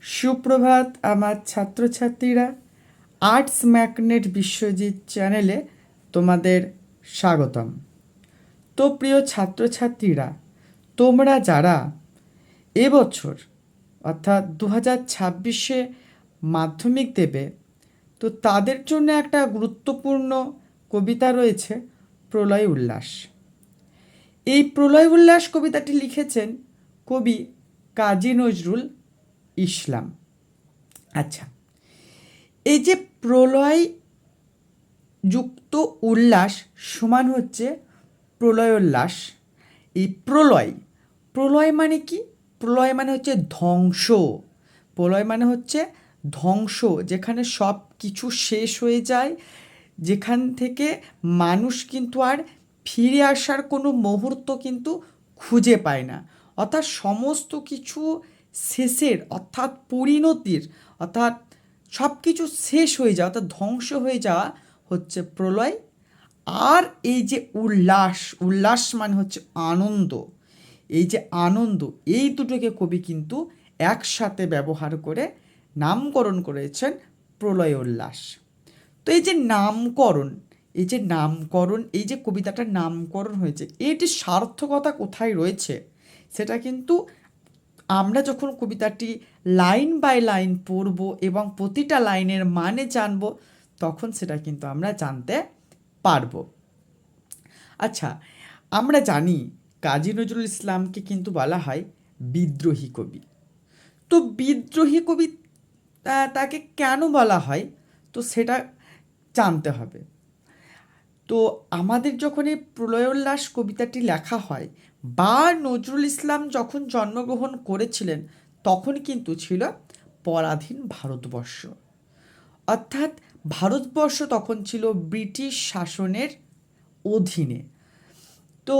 সুপ্রভাত আমার ছাত্রছাত্রীরা। আর্টস ম্যাগনেট বিশ্বজিৎ চ্যানেলে তোমাদের স্বাগতম। তো প্রিয় ছাত্রছাত্রীরা, তোমরা যারা এবছর অর্থাৎ 2026-এ মাধ্যমিক দেবে, তো তাদের জন্য একটা গুরুত্বপূর্ণ কবিতা রয়েছে প্রলয় উল্লাস। এই প্রলয় উল্লাস কবিতাটি লিখেছেন কবি কাজী নজরুল ইসলাম। আচ্ছা, এই যে প্রলয় যুক্ত উল্লাস সমান হচ্ছে প্রলয়োল্লাস। এই প্রলয় প্রলয় মানে কি? প্রলয় মানে হচ্ছে ধ্বংস। প্রলয় মানে হচ্ছে ধ্বংস, যেখানে সব কিছু শেষ হয়ে যায়, যেখান থেকে মানুষ কিন্তু আর ফিরে আসার কোনো মুহূর্ত কিন্তু খুঁজে পায় না। অর্থাৎ সমস্ত কিছু শেষের, অর্থাৎ পরিণতির, অর্থাৎ সব কিছু শেষ হয়ে যাওয়া, অর্থাৎ ধ্বংস হয়ে যাওয়া হচ্ছে প্রলয়। আর এই যে উল্লাস, উল্লাস মানে হচ্ছে আনন্দ। এই যে আনন্দ, এই দুটোকে কবি কিন্তু একসাথে ব্যবহার করে নামকরণ করেছেন প্রলয় উল্লাস। তো এই যে নামকরণ, এই যে কবিতাটার নামকরণ হয়েছে, এটির সার্থকতা কোথায় রয়েছে সেটা কিন্তু আমরা যখন কবিতাটি লাইন বাই লাইন পড়ব এবং প্রতিটা লাইনের মানে জানব, তখন সেটা কিন্তু আমরা জানতে পারব। আচ্ছা, আমরা জানি কাজী নজরুল ইসলামকে কিন্তু বলা হয় বিদ্রোহী কবি। তো বিদ্রোহী কবি তাকে কেন বলা হয়, তো সেটা জানতে হবে। তো আমাদের যখন এই প্রলয়োল্লাস কবিতাটি লেখা হয় বা নজরুল ইসলাম যখন জন্মগ্রহণ করেছিলেন, তখন কিন্তু ছিল পরাধীন ভারতবর্ষ। অর্থাৎ ভারতবর্ষ তখন ছিল ব্রিটিশ শাসনের অধীনে। তো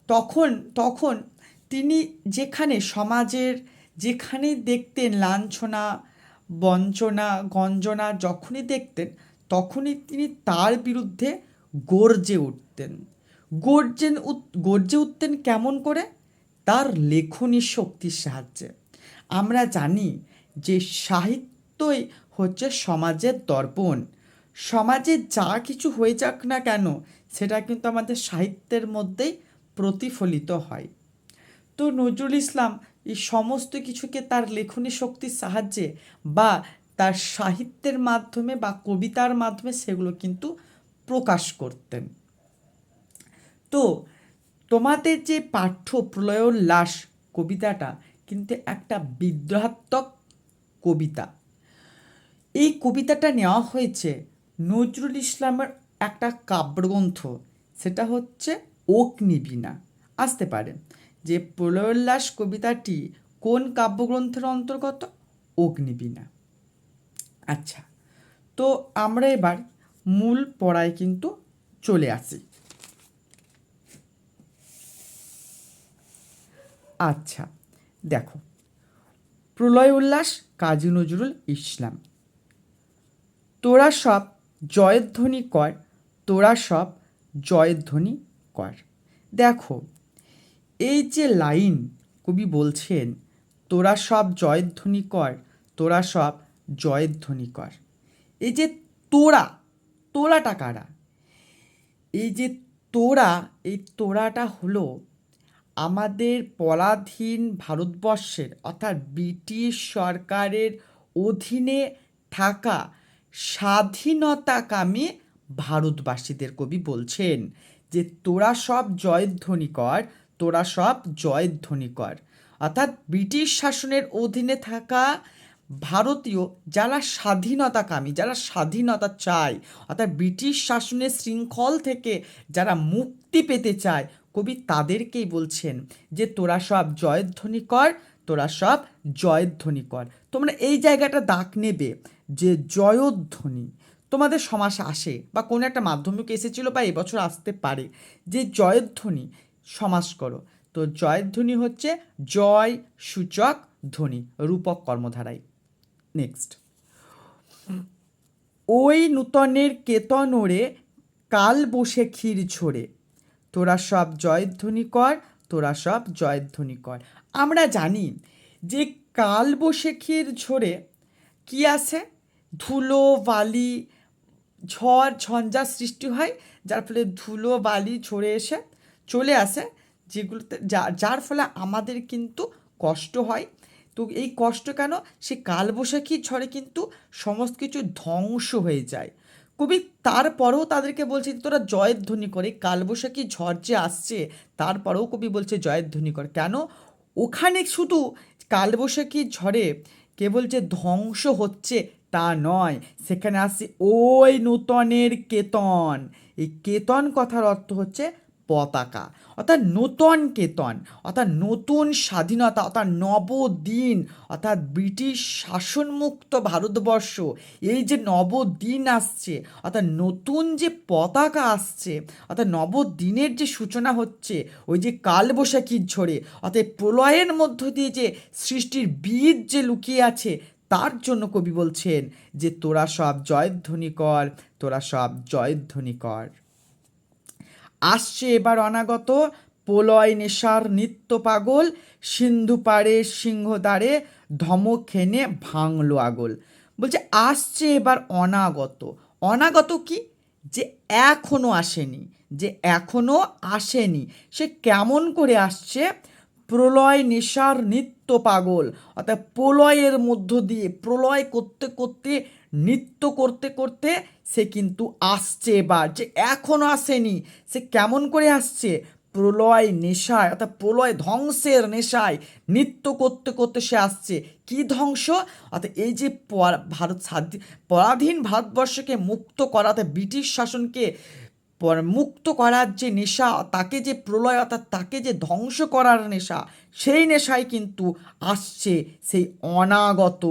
তখন তখন তিনি যেখানে সমাজের যেখানে দেখতেন লাঞ্ছনা, বঞ্চনা, গঞ্জনা যখনই দেখতেন, তখনই তিনি তার বিরুদ্ধে গর্জে উঠতেন। গর্জে উঠতেন কেমন করে? তার লেখনী শক্তির সাহায্যে। আমরা জানি যে সাহিত্যই হচ্ছে সমাজের দর্পণ। সমাজে যা কিছু হয়ে যাক না কেন, সেটা কিন্তু আমাদের সাহিত্যের মধ্যেই প্রতিফলিত হয়। তো নজরুল ইসলাম এই সমস্ত কিছুকে তার লেখনী শক্তির সাহায্যে বা তার সাহিত্যের মাধ্যমে বা কবিতার মাধ্যমে সেগুলো কিন্তু প্রকাশ করতেন। তো তোমাদের যে পাঠ্য প্রলয়োল্লাস কবিতাটা কিন্তু একটা বিদ্রোহাত্মক কবিতা। এই কবিতাটা নেওয়া হয়েছে নজরুল ইসলামের একটা কাব্যগ্রন্থ, সেটা হচ্ছে অগ্নিবীণা। আসতে পারে যে প্রলয়োল্লাস কবিতাটি কোন কাব্যগ্রন্থের অন্তর্গত? অগ্নিবীণা। আচ্ছা, তো আমরা এবার মূল পড়ায় কিন্তু চলে আসি। আচ্ছা, দেখো, প্রলয় উল্লাস কাজী নজরুল ইসলাম। তোরা সব জয়ধ্বনি কর, তোরা সব জয়ধ্বনি কর। দেখো, এই যে লাইন কবি বলছেন, তোরা সব জয়ধ্বনি কর, তোরা সব জয়ধ্বনি কর। এই যে তোরা, তোরাটা কারা? এই যে তোরা, এই তোরাটা হলো আমাদের পরাধীন ভারতবর্ষের, অর্থাৎ ব্রিটিশ সরকারের অধীনে থাকা স্বাধীনতাকামী ভারতবাসীদের কবি বলছেন যে তোরা সব জয়ধ্বনি কর, তোরা সব জয়ধ্বনি কর। অর্থাৎ ব্রিটিশ শাসনের অধীনে থাকা ভারতীয় যারা স্বাধীনতাকামী, যারা স্বাধীনতা চায়, অর্থাৎ ব্রিটিশ শাসনের শৃঙ্খল থেকে যারা মুক্তি পেতে চায়, কবি তাদেরকেই বলছেন যে তোরা সব জয়ধ্বনি কর, তোরা সব জয়ধ্বনি কর। তোমরা এই জায়গাটা দাগ নেবে যে জয়ধ্বনি তোমাদের সমাসে আসে বা কোনো একটা মাধ্যমিকে এসেছিলো বা এবছর আসতে পারে, যে জয়ধ্বনি সমাস করো। তো জয়ধ্বনি হচ্ছে জয় সূচক ধ্বনি, রূপক কর্মধারায়। নেক্সট, ওই নূতনের কেতন ওড়ে কাল বসে ক্ষীর ঝরে, তোরা সব জয়ধ্বনি কর, তোরা সব জয়ধ্বনি কর। আমরা জানি যে কালবৈশাখীর ঝড়ে কি আসে? ধুলো বালি, ঝড় ঝঞ্ঝা সৃষ্টি হয়, যার ফলে ধুলো বালি ঝরে এসে চলে আসে, যেগুলোতে যার ফলে আমাদের কিন্তু কষ্ট হয়। তো এই কষ্ট কেন? সে কালবৈশাখী ঝড়ে কিন্তু সমস্ত কিছু ধ্বংস হয়ে যায়। কবি তারপরেও তাদেরকে বলছে তোরা জয়ধ্বনি করে, কালবৈশাখী ঝড় যে আসছে তারপরেও কবি বলছে জয়ধ্বনি কর। কেন? ওখানে শুধু কালবৈশাখী ঝড়ে কেবল যে ধ্বংস হচ্ছে তা নয়, সেখানে আসছে ওই নূতনের কেতন। এই কেতন কথার অর্থ হচ্ছে পতাকা, অর্থাৎ নূতন কেতন, অর্থাৎ নতুন স্বাধীনতা, অর্থাৎ নবদিন, অর্থাৎ ব্রিটিশ শাসনমুক্ত ভারতবর্ষ। এই যে নবদিন আসছে, অর্থাৎ নতুন যে পতাকা আসছে, অর্থাৎ নবদিনের যে সূচনা হচ্ছে ওই যে কালবৈশাখীর ঝড়ে, অর্থাৎ প্রলয়ের মধ্য দিয়ে যে সৃষ্টির বীজ যে লুকিয়ে আছে, তার জন্য কবি বলছেন যে তোরা সব জয়ধ্বনি কর, তোরা সব জয়ধ্বনি কর। আসছে এবার অনাগত প্রলয় নেশার নিত্য পাগল, সিন্ধু পাড়ে সিংহদ্বারে ধমক খেনে ভাঙলো আগল। বলছে আসছে এবার অনাগত। অনাগত কি? যে এখনো আসেনি, যে এখনো আসেনি। সে কেমন করে আসছে? প্রলয় নেশার নিত্য পাগল, অর্থাৎ প্রলয়ের মধ্য দিয়ে, প্রলয় করতে করতে, নৃত্য করতে করতে সে কিন্তু আসছে এবার, যে এখনও আসেনি। সে কেমন করে আসছে? প্রলয় নেশায়, অর্থাৎ প্রলয় ধ্বংসের নেশায় নৃত্য করতে করতে সে আসছে। কি ধ্বংস? অর্থাৎ এই যে ভারত পরাধীন ভারতবর্ষকে মুক্ত করাতে, ব্রিটিশ শাসনকে মুক্ত করার যে নেশা, তাকে যে প্রলয়, অর্থাৎ তাকে যে ধ্বংস করার নেশা, সেই নেশায় কিন্তু আসছে সেই অনাগত।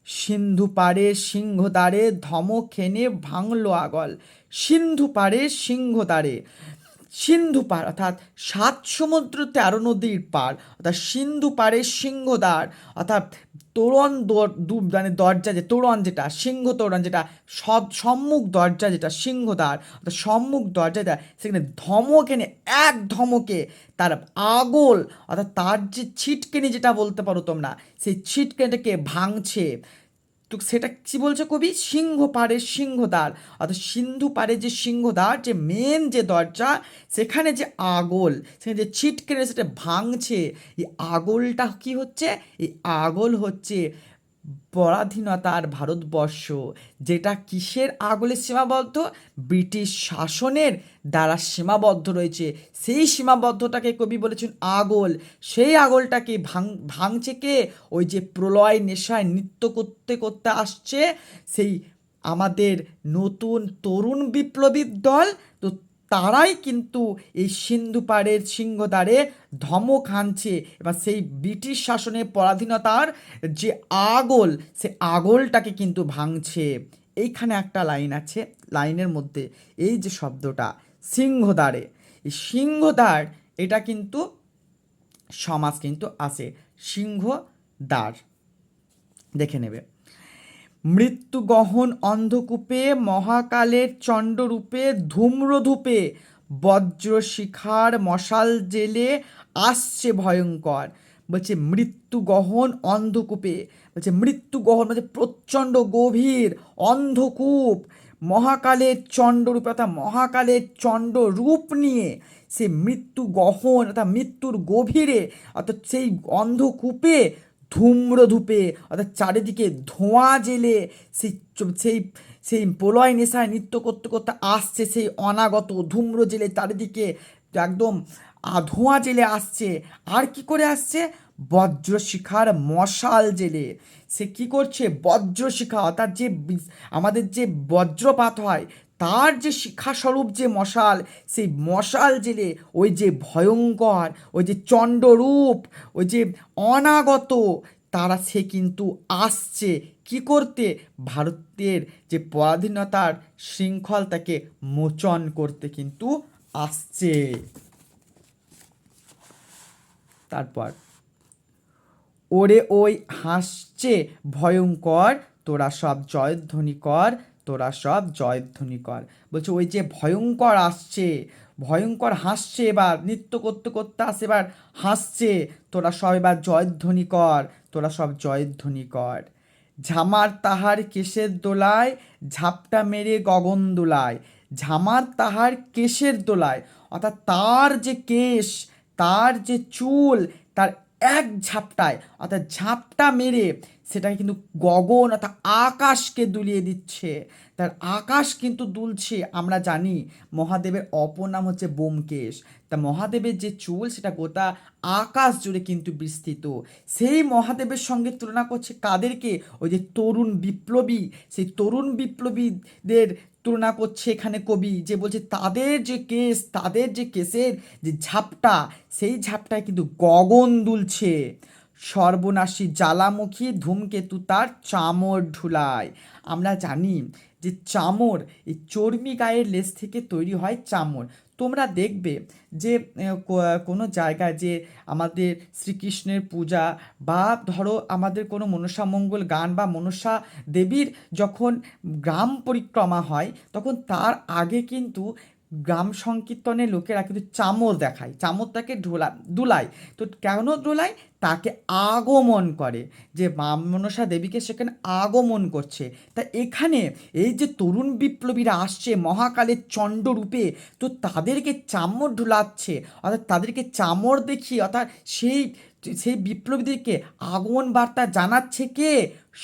সিন্ধু পাড়ে সিংহদ্বারে ধমক খেনে ভাঙলো আগল। সিন্ধু পাড়ে সিংহদ্বারে, সিন্ধু পাড় অর্থাৎ সাত সমুদ্র ১৩ নদীর পার, অর্থাৎ সিন্ধু পাড়ে সিংহদ্বার, অর্থাৎ তোরণ মানে দরজা, যে তোরণ, যেটা সিংহ তোরণ, যেটা সম্মুখ দরজা, যেটা সিংহদ্বার, অর্থাৎ সম্মুখ দরজা, যেটা সেখানে ধমক এনে এক ধমকে তার আগল, অর্থাৎ তার যে ছিটকেনি, যেটা বলতে পারো তোমরা, সেই ছিটকেনিটাকে ভাঙছে। তো সেটা কি বলছে কবি? সিংহ পাড়ের সিংহদ্বার, অর্থাৎ সিন্ধু পাড়ে যে সিংহদ্বার, যে মেন যে দরজা, সেখানে যে আগল, সেখানে যে ছিটকেনে সেটা ভাঙছে। এই আগলটা কি হচ্ছে? এই আগল হচ্ছে পরাধীনতার ভারতবর্ষ, যেটা কিসের আগলে সীমাবদ্ধ? ব্রিটিশ শাসনের দ্বারা সীমাবদ্ধ রয়েছে। সেই সীমাবদ্ধতাকে কবি বলেছেন আগল। সেই আগলটাকে ভাঙছে কে? ওই যে প্রলয় নেশায় নৃত্য করতে করতে আসছে সেই আমাদের নতুন তরুণ বিপ্লবীর দল। তো তারাই কিন্তু এই সিন্ধু পাড়ের সিংহদ্বারে ধমক হানছে, এবার সেই ব্রিটিশ শাসনের পরাধীনতার যে আগল, সে আগলটাকে কিন্তু ভাঙছে। এইখানে একটা লাইন আছে, লাইনের মধ্যে এই যে শব্দটা সিংহদ্বারে, এই সিংহদ্বার, এটা কিন্তু সমাস কিন্তু আছে, সিংহদ্বার, দেখে নেবে। মৃত্যু গহন অন্ধকূপে মহাকালের চণ্ডরূপে ধূম্রধূপে বজ্র শিখার মশাল জেলে আসছে ভয়ঙ্কর। বলছে মৃত্যু গহন অন্ধকূপে, বলছে মৃত্যু গহন মানে প্রচণ্ড গভীর অন্ধকূপ, মহাকালের চণ্ডরূপে, অর্থাৎ মহাকালের চণ্ড রূপ নিয়ে সে মৃত্যু গহন, অর্থাৎ মৃত্যুর গভীরে, অর্থাৎ সেই অন্ধকূপে ধূম্রধূপে, অর্থাৎ চারিদিকে ধোঁয়া জেলে সেই সেই সেই প্রলয় নেশায় নৃত্য করতে করতে আসছে সেই অনাগত। ধূম্র জেলে চারিদিকে একদম ধোঁয়া জেলে আসছে। আর কি করে আসছে? বজ্রশিখার মশাল জেলে সে কি করছে? বজ্রশিখা, অর্থাৎ যে আমাদের যে বজ্রপাত হয় তার যে শিখাস্বরূপ যে মশাল, সেই মশাল জেলে ওই যে ভয়ঙ্কর, ওই যে চণ্ডরূপ, ওই যে অনাগত, তারা সে কিন্তু আসছে কি করতে? ভারতের যে পরাধীনতার শৃঙ্খল তাকে মোচন করতে কিন্তু আসছে। তারপর ওরে ওই হাসছে ভয়ঙ্কর, তোরা সব জয়ধ্বনি কর, তোরা সব জয়ধ্বনি কর। বলছে ওই যে ভয়ঙ্কর আসছে, ভয়ঙ্কর হাসছে, এবার নৃত্য করতে করতে আসে, এবার হাসছে, তোরা সব এবার জয়ধ্বনি কর, তোরা সব জয়ধ্বনি কর। ঝামার তাহার কেশের দোলায়, ঝাপটা মেরে গগন দোলায়। ঝামার তাহার কেশের দোলায়, অর্থাৎ তার যে কেশ, তার যে চুল, তার এক ঝাপটায় অর্থাৎ ঝাপটা মেরে সেটাকে কিন্তু গগন অর্থাৎ আকাশকে দুলিয়ে দিচ্ছে। তার আকাশ কিন্তু দুলছে। আমরা জানি মহাদেবের অপর নাম হচ্ছে ব্যোমকেশ। তা মহাদেবের যে চুল সেটা গোটা আকাশ জুড়ে কিন্তু বিস্তৃত। সেই মহাদেবের সঙ্গে তুলনা করছে কাদেরকে? ওই যে তরুণ বিপ্লবী, সেই তরুণ বিপ্লবীদের তুলনা করছে এখানে কবি, যে বলছে তাদের যে কেশ, তাদের যে কেশের যে ঝাপটা, সেই ঝাপটায় কিন্তু গগন দুলছে। সর্বনাশী জ্বালামুখী ধূমকেতু তার চামর ঢুলায়। আমরা জানি যে চামর, এই চর্বি গায়ের লেজ থেকে তৈরি হয় চামর। তোমরা দেখবে যে কোনো জায়গায় যে আমাদের শ্রীকৃষ্ণের পূজা বা ধরো আমাদের কোনো মনসা মঙ্গল গান বা মনসা দেবীর যখন গ্রাম পরিক্রমা হয়, তখন তার আগে কিন্তু গ্রাম সংকীর্তনের লোকেরা কিন্তু চামর দেখায়, চামরটাকে দুলায়। তো কেন দোলায়? তাকে আগমন করে, যে মা মনসা দেবীকে সেখানে আগমন করছে। তা এখানে এই যে তরুণ বিপ্লবীরা আসছে মহাকালের চণ্ডরূপে, তো তাদেরকে চামর ঢুলাচ্ছে, অর্থাৎ তাদেরকে চামর দেখিয়ে, অর্থাৎ সেই সেই বিপ্লবীদেরকে আগমন বার্তা জানাচ্ছে কে?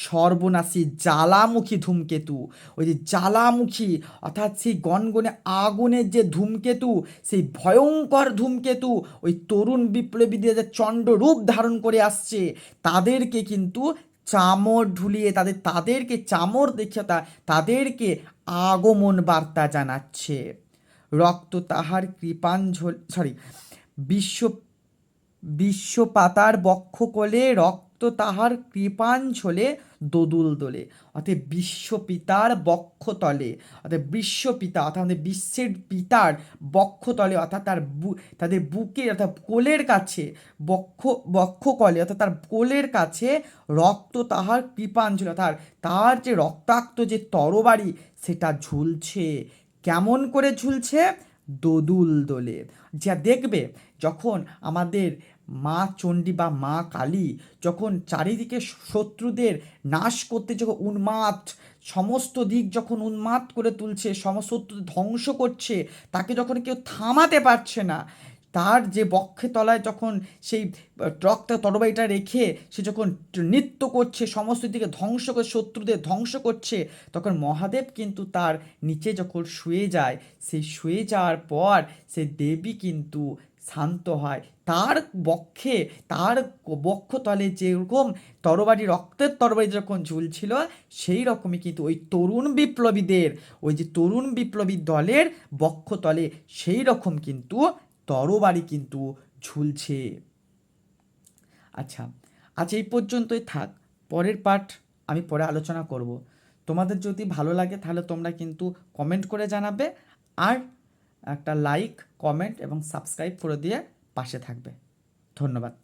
সর্বনাশী জ্বালামুখী ধূমকেতু। ওই যে জ্বালামুখী অর্থাৎ সেই গনগনে আগুনের যে ধূমকেতু, সেই ভয়ঙ্কর ধূমকেতু ওই তরুণ বিপ্লবীদের যে চণ্ডরূপ ধারণ করে আসছে, তাদেরকে কিন্তু চামর ঢুলিয়ে তাদেরকে চামর দেখিয়ে তাদেরকে আগমন বার্তা জানাচ্ছে। রক্ত তাহার কৃপাঞ্জল বিশ্ব বিশ্বপাতার বক্ষকোলে রক্ত তাহার কৃপাঞ্জলে দোদুল দোলে। অর্থাৎ বিশ্বপিতার বক্ষতলে, অর্থাৎ বিশ্বপিতা অর্থাৎ আমাদের বিশ্বের পিতার বক্ষতলে, অর্থাৎ তাদের বুকে অর্থাৎ কোলের কাছে, বক্ষকলে অর্থাৎ তার কোলের কাছে রক্ত তাহার কৃপাঞ্জলি, অর্থাৎ তার যে রক্তাক্ত যে তরবারি সেটা ঝুলছে। কেমন করে ঝুলছে? দোদুল দোলে। যা দেখবে যখন আমাদের মা চণ্ডী বা মা কালী যখন চারিদিকে শত্রুদের নাশ করতে যখন উন্মাদ, সমস্ত দিক যখন উন্মাদ করে তুলছে, সমস্ত শত্রুদের ধ্বংস করছে, তাকে যখন কেউ থামাতে পারছে না, তার যে বক্ষে তলায় যখন সেই রক্ত তরবারিটা রেখে সে যখন নৃত্য করছে, সমস্ত দিকে ধ্বংস করে শত্রুদের ধ্বংস করছে, তখন মহাদেব কিন্তু তার নিচে যখন শুয়ে যায়, সেই শুয়ে যাওয়ার পর সে দেবী কিন্তু শান্ত হয়। তার বক্ষতলে যেরকম তরবারি, রক্তের তরবারি যখন ঝুলছিল, সেই রকমই কিন্তু ওই তরুণ বিপ্লবীদের, ওই যে তরুণ বিপ্লবী দলের বক্ষতলে সেই রকম কিন্তু তরবারি কিন্তু ঝুলছে। আচ্ছা, আজ এই পর্যন্তই থাক। পরের পাঠ আমি পরে আলোচনা করব। তোমাদের যদি ভালো লাগে তাহলে তোমরা কিন্তু কমেন্ট করে জানাবে, আর একটা লাইক, কমেন্ট এবং সাবস্ক্রাইব করে দিয়ে পাশে থাকবে। ধন্যবাদ।